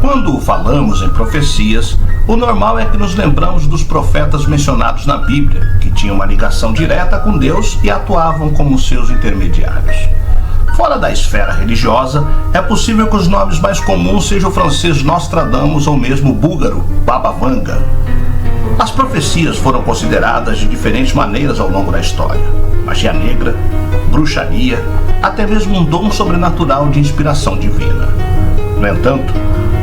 Quando falamos em profecias, o normal é que nos lembramos dos profetas mencionados na Bíblia, que tinham uma ligação direta com Deus e atuavam como seus intermediários. Fora da esfera religiosa, é possível que os nomes mais comuns sejam o francês Nostradamus ou mesmo o búlgaro Baba Vanga. As profecias foram consideradas de diferentes maneiras ao longo da história: magia negra, bruxaria, até mesmo um dom sobrenatural de inspiração divina. No entanto,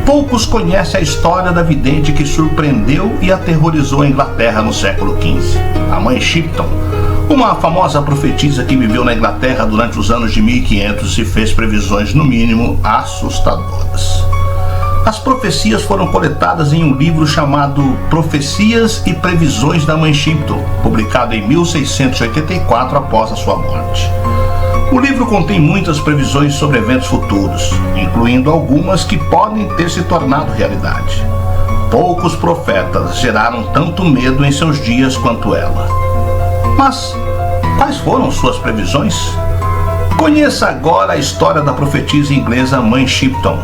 poucos conhecem a história da vidente que surpreendeu e aterrorizou a Inglaterra no século XV, a Mãe Shipton, uma famosa profetisa que viveu na Inglaterra durante os anos de 1500 e fez previsões, no mínimo, assustadoras. As profecias foram coletadas em um livro chamado Profecias e Previsões da Mãe Shipton, publicado em 1684 após a sua morte. O livro contém muitas previsões sobre eventos futuros, incluindo algumas que podem ter se tornado realidade. Poucos profetas geraram tanto medo em seus dias quanto ela. Mas quais foram suas previsões? Conheça agora a história da profetisa inglesa Mãe Shipton,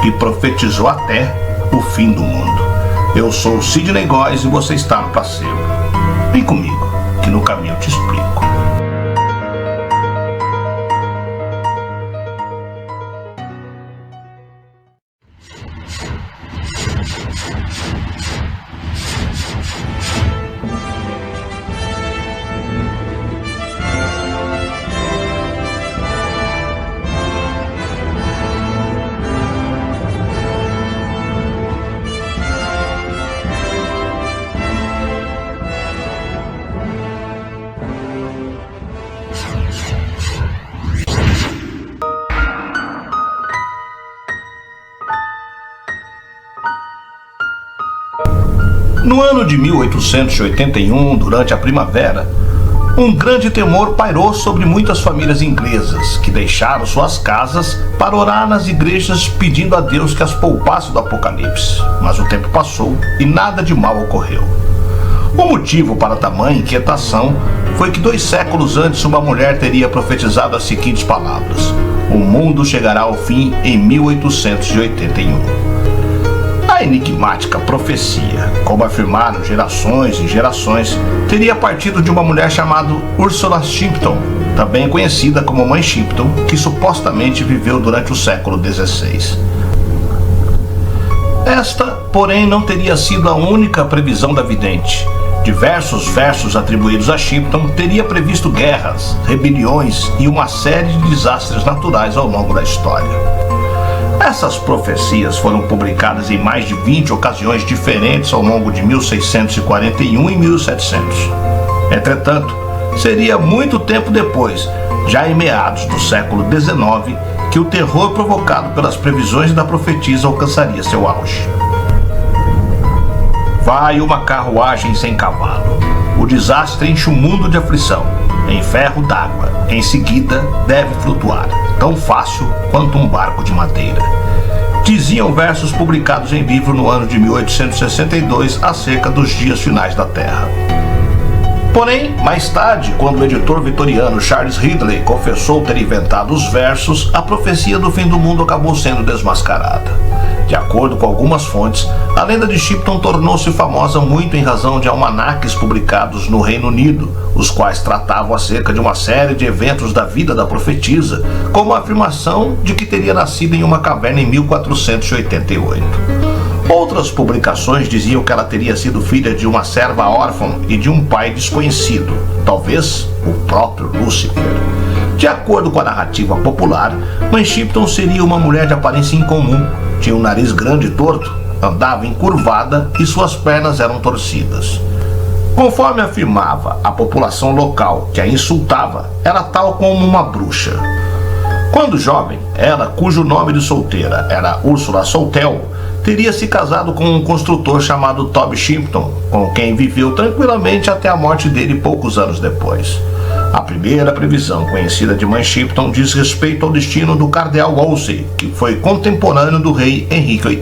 que profetizou até o fim do mundo. Eu sou Sidney Góes e você está no Placebo. Vem comigo, que no caminho eu te explico. No ano de 1881, durante a primavera, um grande temor pairou sobre muitas famílias inglesas, que deixaram suas casas para orar nas igrejas pedindo a Deus que as poupasse do apocalipse. Mas o tempo passou e nada de mal ocorreu. O motivo para tamanha inquietação foi que 2 séculos antes uma mulher teria profetizado as seguintes palavras: o mundo chegará ao fim em 1881. A enigmática profecia, como afirmaram gerações e gerações, teria partido de uma mulher chamada Ursula Shipton, também conhecida como Mãe Shipton, que supostamente viveu durante o século XVI. Esta, porém, não teria sido a única previsão da vidente. Diversos versos atribuídos a Shipton teria previsto guerras, rebeliões e uma série de desastres naturais ao longo da história. Essas profecias foram publicadas em mais de 20 ocasiões diferentes ao longo de 1641 e 1700. Entretanto, seria muito tempo depois, já em meados do século XIX, que o terror provocado pelas previsões da profetisa alcançaria seu auge. Vai uma carruagem sem cavalo. O desastre enche o mundo de aflição. Em ferro d'água, em seguida deve flutuar, tão fácil quanto um barco de madeira. Diziam versos publicados em livro no ano de 1862 acerca dos dias finais da Terra. Porém, mais tarde, quando o editor vitoriano Charles Ridley confessou ter inventado os versos, a profecia do fim do mundo acabou sendo desmascarada. De acordo com algumas fontes, a lenda de Shipton tornou-se famosa muito em razão de almanaques publicados no Reino Unido, os quais tratavam acerca de uma série de eventos da vida da profetisa, como a afirmação de que teria nascido em uma caverna em 1488. Outras publicações diziam que ela teria sido filha de uma serva órfã e de um pai desconhecido, talvez o próprio Lúcifer. De acordo com a narrativa popular, Mãe Shipton seria uma mulher de aparência incomum, tinha um nariz grande e torto, andava encurvada e suas pernas eram torcidas. Conforme afirmava a população local que a insultava, era tal como uma bruxa. Quando jovem, ela, cujo nome de solteira era Ursula Soutel, teria se casado com um construtor chamado Toby Shipton, com quem viveu tranquilamente até a morte dele poucos anos depois. A primeira previsão conhecida de Mãe Shipton diz respeito ao destino do cardeal Wolsey, que foi contemporâneo do rei Henrique VIII.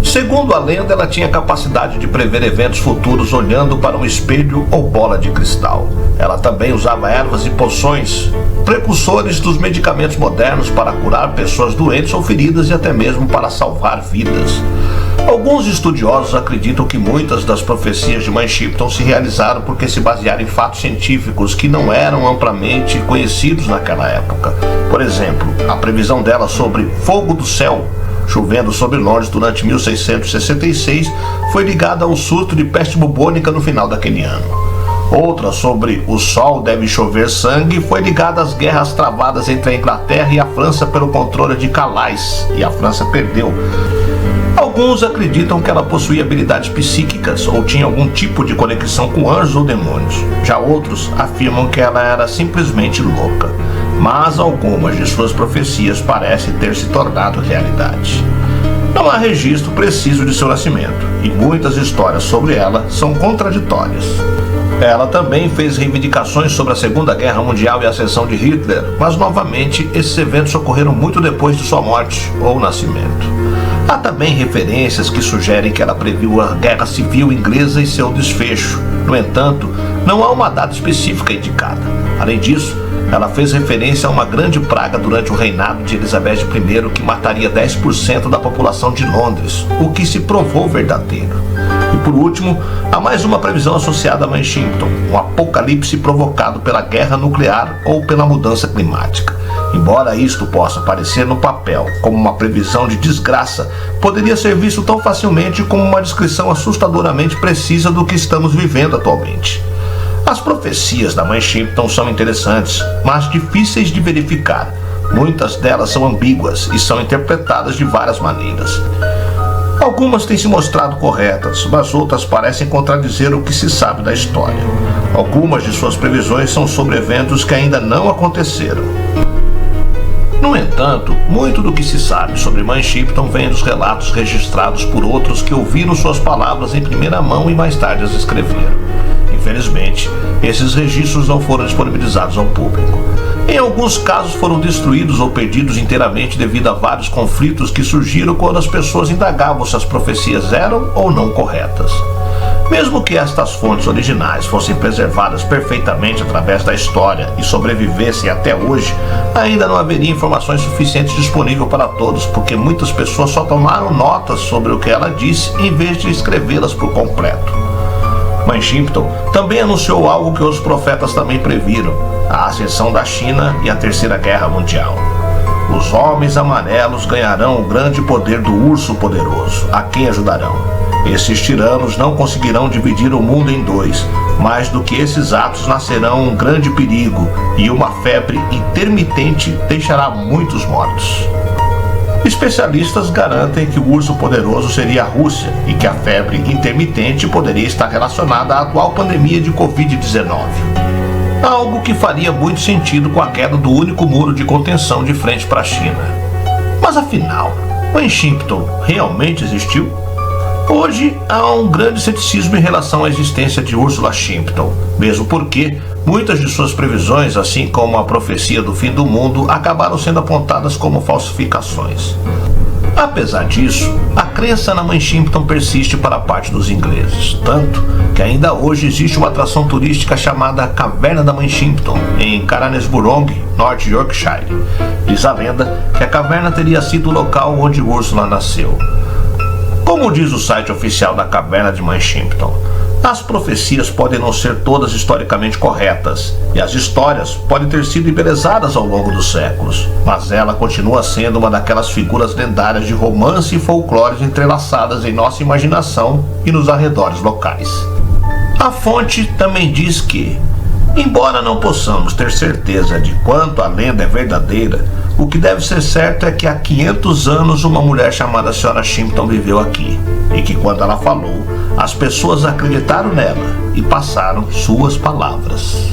Segundo a lenda, ela tinha capacidade de prever eventos futuros olhando para um espelho ou bola de cristal. Ela também usava ervas e poções, precursores dos medicamentos modernos para curar pessoas doentes ou feridas e até mesmo para salvar vidas. Alguns estudiosos acreditam que muitas das profecias de Mãe Shipton se realizaram porque se basearam em fatos científicos que não eram amplamente conhecidos naquela época. Por exemplo, a previsão dela sobre fogo do céu chovendo sobre Londres durante 1666 foi ligada ao surto de peste bubônica no final daquele ano. Outra, sobre o sol deve chover sangue, foi ligada às guerras travadas entre a Inglaterra e a França pelo controle de Calais, e a França perdeu. Alguns acreditam que ela possuía habilidades psíquicas ou tinha algum tipo de conexão com anjos ou demônios. Já outros afirmam que ela era simplesmente louca. Mas algumas de suas profecias parecem ter se tornado realidade. Não há registro preciso de seu nascimento, e muitas histórias sobre ela são contraditórias. Ela também fez reivindicações sobre a Segunda Guerra Mundial e a ascensão de Hitler, mas novamente esses eventos ocorreram muito depois de sua morte ou nascimento. Há também referências que sugerem que ela previu a Guerra Civil Inglesa e seu desfecho. No entanto, não há uma data específica indicada. Além disso, ela fez referência a uma grande praga durante o reinado de Elizabeth I que mataria 10% da população de Londres, o que se provou verdadeiro. E por último, há mais uma previsão associada a Mãe Shipton, um apocalipse provocado pela guerra nuclear ou pela mudança climática. Embora isto possa parecer no papel como uma previsão de desgraça, poderia ser visto tão facilmente como uma descrição assustadoramente precisa do que estamos vivendo atualmente. As profecias da Mãe Shipton são interessantes, mas difíceis de verificar. Muitas delas são ambíguas e são interpretadas de várias maneiras. Algumas têm se mostrado corretas, mas outras parecem contradizer o que se sabe da história. Algumas de suas previsões são sobre eventos que ainda não aconteceram. No entanto, muito do que se sabe sobre Mãe Shipton vem dos relatos registrados por outros que ouviram suas palavras em primeira mão e mais tarde as escreveram. Infelizmente, esses registros não foram disponibilizados ao público. Em alguns casos foram destruídos ou perdidos inteiramente devido a vários conflitos que surgiram quando as pessoas indagavam se as profecias eram ou não corretas. Mesmo que estas fontes originais fossem preservadas perfeitamente através da história e sobrevivessem até hoje, ainda não haveria informações suficientes disponíveis para todos, porque muitas pessoas só tomaram notas sobre o que ela disse em vez de escrevê-las por completo. Mãe Shipton também anunciou algo que os profetas também previram: a ascensão da China e a Terceira Guerra Mundial. Os homens amarelos ganharão o grande poder do urso poderoso, a quem ajudarão. Esses tiranos não conseguirão dividir o mundo em dois. Mais do que esses atos nascerão um grande perigo, e uma febre intermitente deixará muitos mortos. Especialistas garantem que o urso poderoso seria a Rússia e que a febre intermitente poderia estar relacionada à atual pandemia de Covid-19. Algo que faria muito sentido com a queda do único muro de contenção de frente para a China. Mas afinal, Mãe Shipton realmente existiu? Hoje há um grande ceticismo em relação à existência de Ursula Shipton, mesmo porque muitas de suas previsões, assim como a profecia do fim do mundo, acabaram sendo apontadas como falsificações. Apesar disso, a crença na Mãe Shipton persiste para a parte dos ingleses, tanto que ainda hoje existe uma atração turística chamada Caverna da Mãe Shipton, em Carnesburong, North Yorkshire. Diz a lenda que a caverna teria sido o local onde Ursula nasceu. Como diz o site oficial da Caverna de Mãe Shipton, as profecias podem não ser todas historicamente corretas, e as histórias podem ter sido embelezadas ao longo dos séculos, mas ela continua sendo uma daquelas figuras lendárias de romance e folclore entrelaçadas em nossa imaginação e nos arredores locais. A fonte também diz que, embora não possamos ter certeza de quanto a lenda é verdadeira, o que deve ser certo é que há 500 anos uma mulher chamada Sra. Shipton viveu aqui, e que quando ela falou, as pessoas acreditaram nela e passaram suas palavras.